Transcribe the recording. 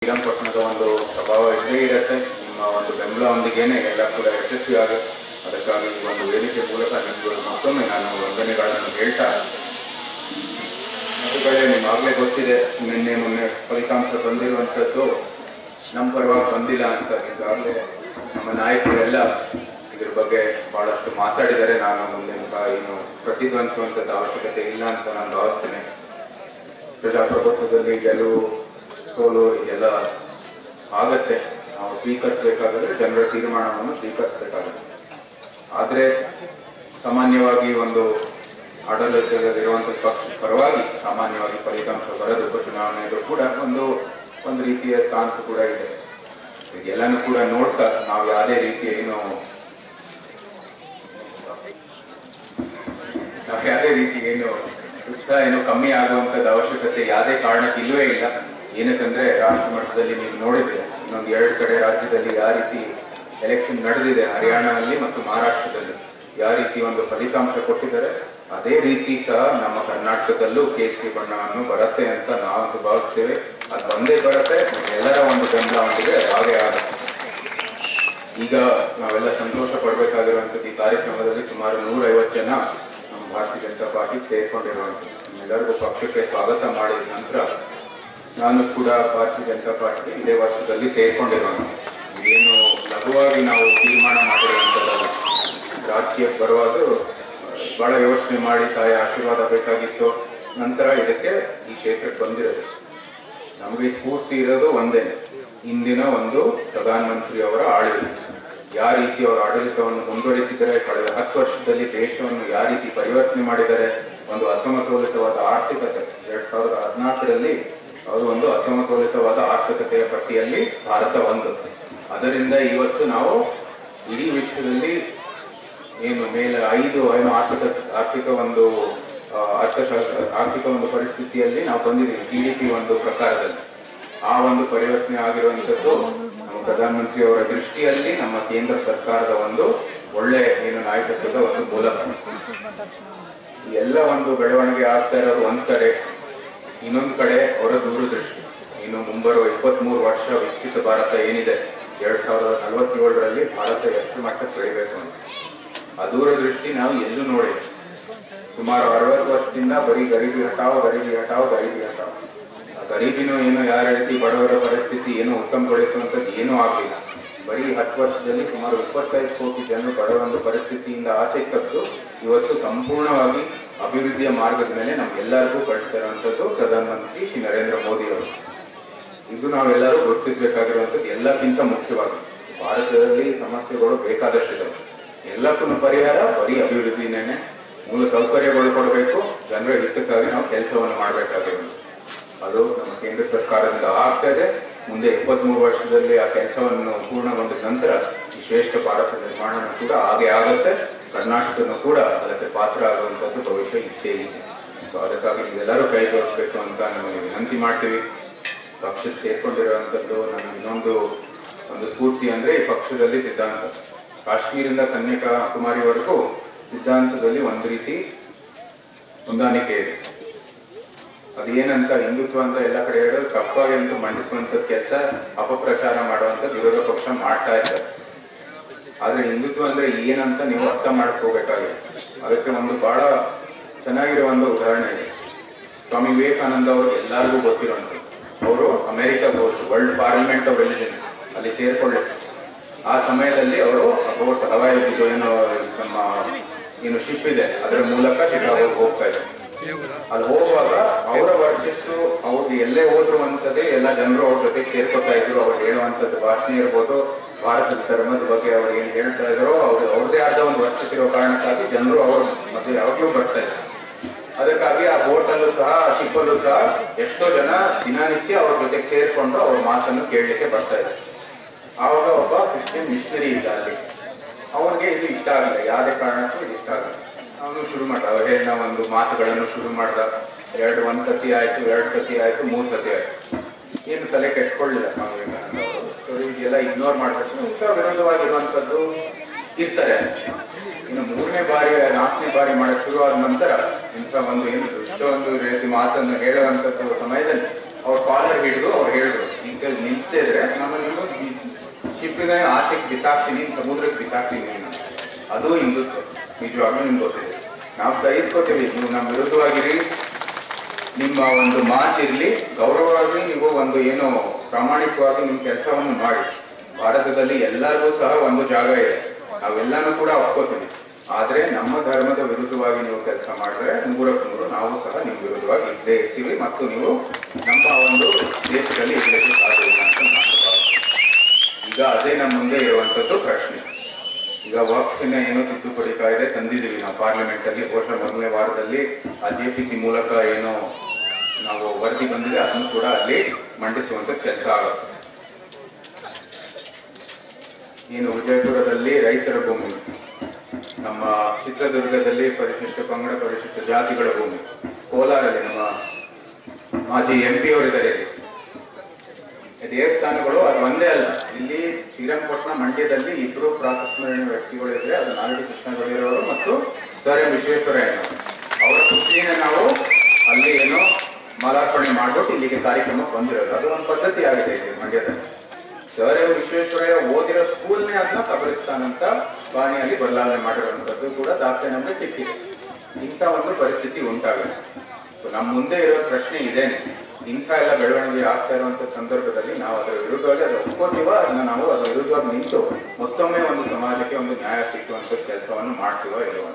ಶ್ರೀರಂಗಪಟ್ಟಣದ ಒಂದು ಪ್ರಭಾವ ಇದ್ದೇ ಇರುತ್ತೆ. ನಿಮ್ಮ ಒಂದು ಬೆಂಬಲದೊಂದಿಗೇನೆ ಎಲ್ಲ ಕೂಡ ಯಶಸ್ವಿಯಾಗುತ್ತೆ. ಅದಕ್ಕಾಗಿ ಈ ಒಂದು ವೇದಿಕೆ ಮೂಲಕ ನಿಮಗೆ ಮತ್ತೊಮ್ಮೆ ನಾನು ವಂದನೆಗಳನ್ನು ಹೇಳ್ತಾ, ಮತ್ತುಗಳೇ ನಿಮ್ಮಾಗಲೇ ಗೊತ್ತಿದೆ, ನಿನ್ನೆ ಮೊನ್ನೆ ಫಲಿತಾಂಶ ಬಂದಿರುವಂಥದ್ದು ನಮ್ಮ ಪರವಾಗಿ ಬಂದಿಲ್ಲ ಅಂತ. ಈಗಾಗಲೇ ನಮ್ಮ ನಾಯಕರೆಲ್ಲ ಇದ್ರ ಬಗ್ಗೆ ಬಹಳಷ್ಟು ಮಾತಾಡಿದರೆ ನಾನು ಮುಂದಿನ ಸಹ ಏನು ಪ್ರತಿಧ್ವನಿಸುವಂಥದ್ದು ಅವಶ್ಯಕತೆ ಇಲ್ಲ ಅಂತ ನಾನು ಭಾವಿಸ್ತೇನೆ. ಪ್ರಜಾಪ್ರಭುತ್ವದಲ್ಲಿ ಗೆಲುವು ಸೋಲು ಇದೆಲ್ಲ ಆಗತ್ತೆ. ನಾವು ಸ್ವೀಕರಿಸಬೇಕಾದರೆ ಜನರ ತೀರ್ಮಾನವನ್ನು ಸ್ವೀಕರಿಸಬೇಕಾಗುತ್ತೆ. ಆದರೆ ಸಾಮಾನ್ಯವಾಗಿ ಒಂದು ಆಡಳಿತದಲ್ಲಿರುವಂಥ ಪಕ್ಷ ಪರವಾಗಿ ಸಾಮಾನ್ಯವಾಗಿ ಫಲಿತಾಂಶ ಬರೋದು ಉಪಚುನಾವಣೆಯಲ್ಲೂ ಕೂಡ ಒಂದು ರೀತಿಯ ಸ್ಟಾನ್ಸ್ ಕೂಡ ಇದೆ. ಇದೆಲ್ಲನೂ ಕೂಡ ನೋಡ್ತಾ ನಾವು ಯಾವುದೇ ರೀತಿಯ ಉತ್ಸಾಹ ಕಮ್ಮಿ ಆಗುವಂಥದ್ದು ಅವಶ್ಯಕತೆ ಯಾವುದೇ ಕಾರಣಕ್ಕೆ ಇಲ್ಲವೇ ಇಲ್ಲ. ಏನಕ್ಕಂದ್ರೆ ರಾಷ್ಟ್ರ ಮಟ್ಟದಲ್ಲಿ ನೀವು ನೋಡಿದ್ರೆ ಇನ್ನೊಂದು 2 ಕಡೆ ರಾಜ್ಯದಲ್ಲಿ ಯಾವ ರೀತಿ ಎಲೆಕ್ಷನ್ ನಡೆದಿದೆ, ಹರಿಯಾಣದಲ್ಲಿ ಮತ್ತು ಮಹಾರಾಷ್ಟ್ರದಲ್ಲಿ ಯಾವ ರೀತಿ ಒಂದು ಫಲಿತಾಂಶ ಕೊಟ್ಟಿದ್ದಾರೆ, ಅದೇ ರೀತಿ ಸಹ ನಮ್ಮ ಕರ್ನಾಟಕದಲ್ಲೂ ಕೇಸರಿ ಬಣ್ಣವನ್ನು ಬರುತ್ತೆ ಅಂತ ನಾವು ಭಾವಿಸ್ತೇವೆ. ಅದು ಬಂದೇ ಬರುತ್ತೆ, ಎಲ್ಲರ ಒಂದು ಬೆಂಬಲ ಹೊಂದಿದೆ, ಹಾಗೆ ಆಗುತ್ತೆ. ಈಗ ನಾವೆಲ್ಲ ಸಂತೋಷ ಪಡಬೇಕಾಗಿರುವಂಥದ್ದು ಈ ಕಾರ್ಯಕ್ರಮದಲ್ಲಿ ಸುಮಾರು 150 ಜನ ನಮ್ಮ ಭಾರತೀಯ ಜನತಾ ಪಾರ್ಟಿಗೆ ಸೇರ್ಕೊಂಡಿರುವಂಥದ್ದು. ಎಲ್ಲರಿಗೂ ಪಕ್ಷಕ್ಕೆ ಸ್ವಾಗತ ಮಾಡಿದ ನಂತರ ನಾನು ಕೂಡ ಭಾರತೀಯ ಜನತಾ ಪಾರ್ಟಿಗೆ ಇದೇ ವರ್ಷದಲ್ಲಿ ಸೇರ್ಕೊಂಡಿರುವಂಥದ್ದು. ಇದೇನು ಲಘುವಾಗಿ ನಾವು ತೀರ್ಮಾನ ಮಾಡಿರುವಂಥದ್ದಲ್ಲ. ರಾಜಕೀಯಕ್ಕೆ ಬರುವಾಗ ಬಹಳ ಯೋಚನೆ ಮಾಡಿ ತಾಯಿ ಆಶೀರ್ವಾದ ಬೇಕಾಗಿತ್ತು. ನಂತರ ಇದಕ್ಕೆ ಈ ಕ್ಷೇತ್ರಕ್ಕೆ ಬಂದಿರೋದು. ನಮಗೆ ಸ್ಫೂರ್ತಿ ಇರೋದು ಒಂದೇ, ಇಂದಿನ ಒಂದು ಪ್ರಧಾನಮಂತ್ರಿ ಅವರ ಆಡಳಿತ. ಯಾವ ರೀತಿ ಅವರ ಆಡಳಿತವನ್ನು ಮುಂದುವರಿತಿದ್ದಾರೆ, ಕಳೆದ 10 ವರ್ಷದಲ್ಲಿ ದೇಶವನ್ನು ಯಾವ ರೀತಿ ಪರಿವರ್ತನೆ ಮಾಡಿದ್ದಾರೆ. ಒಂದು ಅಸಮತೋಲಿತವಾದ ಆರ್ಥಿಕತೆ 2014ರಲ್ಲಿ ಅವರು ಒಂದು ಅಸಮತೋಲಿತವಾದ ಆರ್ಥಿಕತೆಯ ಪಟ್ಟಿಯಲ್ಲಿ ಭಾರತ ಒಂದು. ಅದರಿಂದ ಇವತ್ತು ನಾವು ಇಡೀ ವಿಶ್ವದಲ್ಲಿ ಮೇಲೆ 5 ಆರ್ಥಿಕ ಒಂದು ಪರಿಸ್ಥಿತಿಯಲ್ಲಿ ನಾವು ಬಂದಿದ್ದೀವಿ. GDP ಒಂದು ಪ್ರಕಾರದಲ್ಲಿ ಆ ಒಂದು ಪರಿವರ್ತನೆ ಆಗಿರುವಂಥದ್ದು ನಮ್ಮ ಪ್ರಧಾನಮಂತ್ರಿ ಅವರ ದೃಷ್ಟಿಯಲ್ಲಿ ನಮ್ಮ ಕೇಂದ್ರ ಸರ್ಕಾರದ ಒಂದು ಒಳ್ಳೆ ನಾಯಕತ್ವದ ಒಂದು ಮೂಲಕ. ಎಲ್ಲ ಒಂದು ಬೆಳವಣಿಗೆ ಆಗ್ತಾ ಇರೋದು ಒಂದ್ ಕಡೆ, ಇನ್ನೊಂದು ಕಡೆ ಅವರ ದೂರದೃಷ್ಟಿ. ಮುಂಬರುವ 23 ವರ್ಷ ವಿಕಸಿತ ಭಾರತ ಏನಿದೆ, 2047ರಲ್ಲಿ ಭಾರತ ಎಷ್ಟು ಮಟ್ಟಕ್ಕೆ ಬೆಳಿಬೇಕು ಅಂತ ಆ ದೂರದೃಷ್ಟಿ ನಾವು ಎಲ್ಲೂ ನೋಡಿದೆ. ಸುಮಾರು 60 ವರ್ಷದಿಂದ ಬರೀ ಗರೀಬಿ ಹಟಾವ್. ಆ ಗರೀಬಿನೂ ಯಾವ ರೀತಿ ಬಡವರ ಪರಿಸ್ಥಿತಿ ಉತ್ತಮಗೊಳಿಸುವಂಥದ್ದು ಏನೂ ಆಗಲಿಲ್ಲ. ಬರೀ 10 ವರ್ಷದಲ್ಲಿ ಸುಮಾರು 25 ಕೋಟಿ ಜನರು ಬಡವರ ಪರಿಸ್ಥಿತಿಯಿಂದ ಆಚೆ ಕದ್ದು ಇವತ್ತು ಸಂಪೂರ್ಣವಾಗಿ ಅಭಿವೃದ್ಧಿಯ ಮಾರ್ಗದ ಮೇಲೆ ನಮ್ಗೆಲ್ಲರಿಗೂ ಕಳಿಸ್ತಿರುವಂಥದ್ದು ಪ್ರಧಾನಮಂತ್ರಿ ಶ್ರೀ ನರೇಂದ್ರ ಮೋದಿ ಅವರು. ಇದು ನಾವೆಲ್ಲರೂ ಗುರುತಿಸಬೇಕಾಗಿರುವಂಥದ್ದು. ಎಲ್ಲಕ್ಕಿಂತ ಮುಖ್ಯವಾಗಿ ಭಾರತದಲ್ಲಿ ಸಮಸ್ಯೆಗಳು ಬೇಕಾದಷ್ಟಿದ್ದಾವೆ. ಎಲ್ಲಕ್ಕೂ ಪರಿಹಾರ ಬರೀ ಅಭಿವೃದ್ಧಿನೇ. ಮೂಲ ಸೌಕರ್ಯಗಳು ಕೊಡಬೇಕು, ಜನರ ಹಿತಕ್ಕಾಗಿ ನಾವು ಕೆಲಸವನ್ನು ಮಾಡಬೇಕಾಗಿರೋದು. ಅದು ನಮ್ಮ ಕೇಂದ್ರ ಸರ್ಕಾರದಿಂದ ಆಗ್ತದೆ. ಮುಂದೆ 23 ವರ್ಷದಲ್ಲಿ ಆ ಕೆಲಸವನ್ನು ಪೂರ್ಣಗೊಂಡ ನಂತರ ಈ ಶ್ರೇಷ್ಠ ಭಾರತ ನಿರ್ಮಾಣ ಕೂಡ ಹಾಗೆ ಆಗತ್ತೆ. ಕರ್ನಾಟಕನೂ ಕೂಡ ಅದಕ್ಕೆ ಪಾತ್ರ ಆಗುವಂಥದ್ದು ಭವಿಷ್ಯ ಇದ್ದೇ ಇದೆ. ಸೊ ಅದಕ್ಕಾಗಿ ನೀವೆಲ್ಲರೂ ಕೈ ಜೋಡಿಸ್ಬೇಕು ಅಂತ ನಮಗೆ ವಿನಂತಿ ಮಾಡ್ತೀವಿ. ಪಕ್ಷಕ್ಕೆ ಸೇರ್ಕೊಂಡಿರುವಂಥದ್ದು ನನಗೆ ಇನ್ನೊಂದು ಸ್ಫೂರ್ತಿ ಅಂದರೆ ಈ ಪಕ್ಷದಲ್ಲಿ ಸಿದ್ಧಾಂತ. ಕಾಶ್ಮೀರದಿಂದ ಕನ್ಯಾಕುಮಾರಿವರೆಗೂ ಸಿದ್ಧಾಂತದಲ್ಲಿ ಒಂದು ರೀತಿ ಹೊಂದಾಣಿಕೆ ಇದೆ. ಅದೇನಂತ ಹಿಂದುತ್ವ ಅಂತ ಎಲ್ಲ ಕಡೆ ಹೇಳೋದು ತಪ್ಪಾಗಿ ಅಂತ ಮಂಡಿಸುವಂಥದ್ದು ಕೆಲಸ, ಅಪಪ್ರಚಾರ ಮಾಡುವಂಥದ್ದು ವಿರೋಧ ಪಕ್ಷ ಮಾಡ್ತಾ ಇದ್ದಾರೆ. ಆದ್ರೆ ಹಿಂದುತ್ವ ಅಂದ್ರೆ ಏನಂತ ನೀವು ಅರ್ಥ ಮಾಡ್ಕೋಬೇಕಾಗಿದೆ. ಅದಕ್ಕೆ ಒಂದು ಬಹಳ ಚೆನ್ನಾಗಿರೋ ಒಂದು ಉದಾಹರಣೆ ಇದೆ. ಸ್ವಾಮಿ ವಿವೇಕಾನಂದ ಅವರು ಎಲ್ಲರಿಗೂ ಗೊತ್ತಿರುವಂಥದ್ದು. ಅವರು ಅಮೆರಿಕಾಗೆ ಹೋದ್ರು, ವರ್ಲ್ಡ್ ಪಾರ್ಲಿಮೆಂಟ್ ಆಫ್ ರಿಲಿಜನ್ಸ್ ಅಲ್ಲಿ ಸೇರ್ಕೊಳ್ಳಿ. ಆ ಸಮಯದಲ್ಲಿ ಅವರು ಅಬೌಟ್ ಹವಾಯಿ ನಮ್ಮ ಶಿಪ್ ಇದೆ, ಅದರ ಮೂಲಕ ಶಿಕಾಗೋಗೆ ಹೋಗ್ತಾ ಇದ್ದಾರೆ. ಅಲ್ಲಿ ಹೋಗುವಾಗ ಅವರ ವರ್ಚಸ್ಸು, ಅವ್ರಿಗೆ ಎಲ್ಲೇ ಹೋದ್ರು ಒಂದ್ಸತಿ ಎಲ್ಲ ಜನರು ಅವ್ರ ಜೊತೆಗೆ ಸೇರ್ಕೊತಾ ಇದ್ರು. ಅವ್ರು ಹೇಳುವಂಥದ್ದು ಭಾಷಣ ಇರ್ಬೋದು, ಭಾರತದ ಧರ್ಮದ ಬಗ್ಗೆ ಅವ್ರು ಏನ್ ಹೇಳ್ತಾ ಇದ್ರು, ಅವ್ರದೇ ಆದ ಒಂದು ವರ್ಚಸ್ಸಿರೋ ಕಾರಣಕ್ಕಾಗಿ ಜನರು ಅವ್ರ ಮತ್ತೆ ಯಾವಾಗಲೂ ಬರ್ತಾ ಇದ್ರು. ಅದಕ್ಕಾಗಿ ಆ ಬೋಟಲ್ಲೂ ಸಹ, ಶಿಪ್ಪಲ್ಲೂ ಸಹ ಎಷ್ಟೋ ಜನ ದಿನನಿತ್ಯ ಅವ್ರ ಜೊತೆಗೆ ಸೇರ್ಕೊಂಡು ಅವ್ರ ಮಾತನ್ನು ಕೇಳಲಿಕ್ಕೆ ಬರ್ತಾ ಇದ್ರು. ಆವಾಗ ಒಬ್ಬ ಕ್ರಿಶ್ಚಿಯನ್ ಮಿಷನರಿ ಇದ್ದ ಅಲ್ಲಿ. ಅವ್ರಿಗೆ ಇದು ಇಷ್ಟ ಆಗಲಿಲ್ಲ, ಯಾವುದೇ ಕಾರಣಕ್ಕೂ ಇದು ಇಷ್ಟ ಆಗಲ್ಲ. ಅವನು ಶುರು ಮಾಡ್ದ, ಅವ್ರು ಹೇಳಿದ ಒಂದು ಮಾತುಗಳನ್ನು ಶುರು ಮಾಡ್ದ. 1 ಸತಿ ಆಯ್ತು, 2 ಸತಿ ಆಯ್ತು, 3 ಸತಿ ಆಯ್ತು. ಏನು ತಲೆ ಕೆಡ್ಸ್ಕೊಳ್ಳಿಲ್ಲ ಸ್ವಾಮಿ ವಿವೇಕಾನಂದ ಅವರು. ಸೊ ಇದೆಲ್ಲ ಇಗ್ನೋರ್ ಮಾಡ್ಬೇಕು. ಇಂಥ ವಿರೋಧವಾಗಿರುವಂಥದ್ದು ಇರ್ತಾರೆ. ಇನ್ನು 3ನೇ ಬಾರಿ 4ನೇ ಬಾರಿ ಮಾಡಕ್ಕೆ ಶುರುವಾದ ನಂತರ ಇಂಥ ಇಷ್ಟೊಂದು ರೀತಿ ಮಾತನ್ನು ಹೇಳುವಂಥದ್ದು ಸಮಯದಲ್ಲಿ ಅವ್ರ ಕಾಲರ್ ಹಿಡಿದು ಅವ್ರು ಹೇಳಿದ್ರು, ಈಗ ನಿಲ್ಲಿಸದೇ ಇದ್ರೆ ನಾನು ನೀವು ಶಿಪ್ಪಿನ ಆಚೆಗೆ ಬಿಸಾಕ್ತೀನಿ, ಸಮುದ್ರಕ್ಕೆ ಬಿಸಾಕ್ತೀನಿ ಅಂತ. ಅದು ಹಿಂದುತ್ವ, ನಿಜವಾಗ್ಲೂ ನಿಮ್ಗೆ ಗೊತ್ತಿದೆ. ನಾವು ಸಹಿಸ್ಕೊತೀವಿ, ನೀವು ನಮ್ಮ ವಿರುದ್ಧವಾಗಿರಿ, ನಿಮ್ಮ ಒಂದು ಮಾತಿರಲಿ, ಗೌರವವಾಗಿ ನೀವು ಒಂದು ಏನು ಪ್ರಾಮಾಣಿಕವಾಗಿ ನಿಮ್ಮ ಕೆಲಸವನ್ನು ಮಾಡಿ. ಭಾರತದಲ್ಲಿ ಎಲ್ಲರಿಗೂ ಸಹ ಒಂದು ಜಾಗ ಇದೆ, ನಾವೆಲ್ಲನೂ ಕೂಡ ಒಪ್ಕೋತೀವಿ. ಆದರೆ ನಮ್ಮ ಧರ್ಮದ ವಿರುದ್ಧವಾಗಿ ನೀವು ಕೆಲಸ ಮಾಡಿದ್ರೆ 100% ನಾವು ಸಹ ನಿಮ್ಮ ವಿರುದ್ಧವಾಗಿ ಇದ್ದೇ ಇರ್ತೀವಿ, ಮತ್ತು ನೀವು ನಮ್ಮ ಒಂದು ದೇಶದಲ್ಲಿ ಇರಲಿಕ್ಕೆ ಸಾಧ್ಯ ಇಲ್ಲ ಅಂತ ನಾನು ಭಾವಿಸ್ತೀನಿ. ಈಗ ಅದೇ ನಮ್ಮ ಮುಂದೆ ಇರುವಂಥದ್ದು ಪ್ರಶ್ನೆ. ಈಗ ವಕ್ಫಿನ ಏನೋ ತಿದ್ದುಪಡಿ ಕಾಯ್ದೆ ತಂದಿದ್ದೀವಿ ನಾವು ಪಾರ್ಲಿಮೆಂಟಲ್ಲಿ, ಬಹುಶಃ ಮೊದಲನೇ ವಾರದಲ್ಲಿ ಆ JPC ಮೂಲಕ ಏನೋ ನಾವು ವರದಿ ಬಂದಿದೆ, ಅದನ್ನು ಕೂಡ ಅಲ್ಲಿ ಮಂಡಿಸುವಂಥ ಕೆಲಸ ಆಗುತ್ತೆ. ಏನು ವಿಜಯಪುರದಲ್ಲಿ ರೈತರ ಭೂಮಿ, ನಮ್ಮ ಚಿತ್ರದುರ್ಗದಲ್ಲಿ ಪರಿಶಿಷ್ಟ ಪಂಗಡ ಪರಿಶಿಷ್ಟ ಜಾತಿಗಳ ಭೂಮಿ, ಕೋಲಾರಲ್ಲಿ ನಮ್ಮ ಮಾಜಿ MP ಅವರಿದ್ದಾರೆ. ದೇವಸ್ಥಾನಗಳು ಅದು ಒಂದೇ ಅಲ್ಲ, ಇಲ್ಲಿ ಶ್ರೀರಂಗಪಟ್ಟಣ ಮಂಡ್ಯದಲ್ಲಿ ಇಬ್ಬರು ಪ್ರಾತಸ್ಮರಣೀಯ ವ್ಯಕ್ತಿಗಳು ಇದ್ರೆ, ಅದು ನಾಲ್ಕು ಕೃಷ್ಣಗಳಿರೋರು ಮತ್ತು ಸರ್ ಎಂ ವಿಶ್ವೇಶ್ವರಯ್ಯನವರು. ಅವರ ಪುತ್ರಿನ ನಾವು ಅಲ್ಲಿ ಏನೋ ಮಾಲಾರ್ಪಣೆ ಮಾಡ್ಬಿಟ್ಟು ಇಲ್ಲಿಗೆ ಕಾರ್ಯಕ್ರಮಕ್ಕೆ ಬಂದಿರೋದು, ಅದು ಒಂದು ಪದ್ಧತಿ ಆಗಿದೆ ಇಲ್ಲಿ ಮಂಡ್ಯದಲ್ಲಿ. ಸರ್ ಎಂ ವಿಶ್ವೇಶ್ವರಯ್ಯ ಓದಿರೋ ಸ್ಕೂಲ್ನೇ ಅದನ್ನ ಕಬ್ರಿಸ್ತಾನ್ ಅಂತ ಬಾಣಿಯಲ್ಲಿ ಬದಲಾವಣೆ ಮಾಡಿರುವಂಥದ್ದು ಕೂಡ ದಾಖಲೆ ನಮಗೆ ಸಿಕ್ಕಿದೆ. ಇಂಥ ಒಂದು ಪರಿಸ್ಥಿತಿ ಉಂಟಾಗಿದೆ. ಸೊ ನಮ್ಮ ಮುಂದೆ ಇರೋ ಪ್ರಶ್ನೆ ಇದೇನೆ, ಇಂಥ ಎಲ್ಲ ಬೆಳವಣಿಗೆ ಆಗ್ತಾ ಇರುವಂಥ ಸಂದರ್ಭದಲ್ಲಿ ನಾವು ಅದರ ವಿರುದ್ಧವಾಗಿ ಅದು ಒಪ್ಕೋತೀವ, ಅದನ್ನ ನಾವು ಅದರ ವಿರುದ್ಧವಾಗಿ ನಿಂತು ಮತ್ತೊಮ್ಮೆ ಒಂದು ಸಮಾಜಕ್ಕೆ ಒಂದು ನ್ಯಾಯ ಸಿಕ್ಕುವಂಥ ಕೆಲಸವನ್ನು ಮಾಡ್ತೀವ ಇಲ್ಲವೋ.